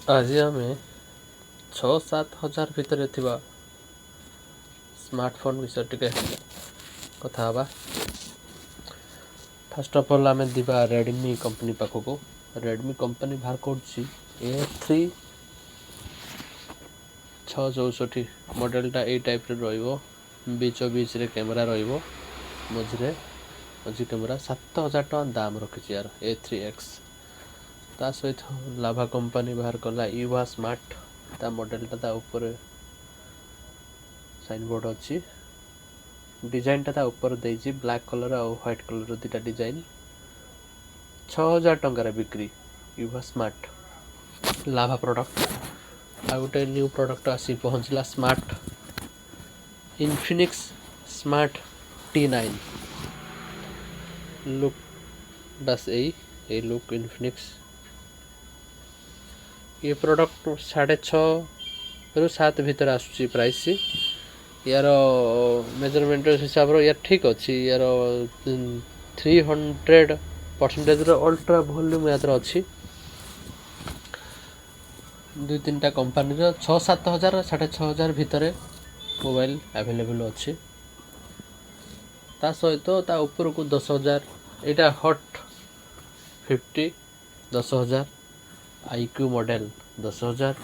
ଆଜି ଆମେ 6-7 ହଜାର ଭିତରେ ଥିବା ସ୍ମାର୍ଟଫୋନ୍ ବିଷୟରେ ଟିକେ କଥା ହେବା। ଫାଷ୍ଟ ଅଫ୍ ଅଲ୍ ଆମେ ଯିବା ରେଡ଼ମି କମ୍ପାନୀ ପାଖକୁ। ରେଡ଼ମି କମ୍ପାନୀ ବାହାର କରୁଛି A3 664 ମଡ଼େଲଟା ଏଇ ଟାଇପ୍ରେ ରହିବ। 2024ରେ କ୍ୟାମେରା ରହିବ। ମଝି କ୍ୟାମେରା 7,000 ଟଙ୍କା ଦାମ ରଖିଛି ୟାର A3X। ତା ସହିତ ଲାଭା କମ୍ପାନୀ ବାହାର କଲା ୟୁଭା ସ୍ମାର୍ଟ। ତା ମଡ଼େଲଟା ତା ଉପରେ ସାଇନ୍ ବୋର୍ଡ଼ ଅଛି। ଡିଜାଇନଟା ତା ଉପରେ ଦେଇଛି ବ୍ଲାକ୍ କଲର୍ ଆଉ ହ୍ୱାଇଟ୍ କଲର୍ ଦୁଇଟା ଡିଜାଇନ୍। 6,000 ଟଙ୍କାରେ ବିକ୍ରି ୟୁଭା ସ୍ମାର୍ଟ ଲାଭା ପ୍ରଡ଼କ୍ଟ। ଆଉ ଗୋଟେ ନ୍ୟୁ ପ୍ରଡ଼କ୍ଟ ଆସି ପହଞ୍ଚିଲା smart Infinix smart T9 look ବାସ୍ ଏଇ ଲୁକ୍ ଇନଫିନିକ୍ସ। ये प्रोडक्ट 6.5 ରୁ 7 ଭିତରେ ଆସୁଛି ପ୍ରାଇସ୍। यार मेजरमेंट हिसाब रो यार ठीक अच्छी यार 300% अल्ट्रा वॉल्यूम यार अच्छी। 2-3टा कंपनी 6-7 हज़ार 6,500 भितर मोबाइल अवेलेबल अच्छी। ता सहित ता ऊपर को 10,000 यहाँ हॉट 50 10,000 IQ मॉडल 10,000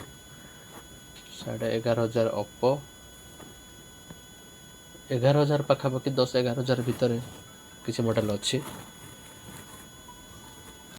11,500 ओप्पो 11,000 पाखापाखि 10-11,000 भितर किसी मॉडल अच्छी।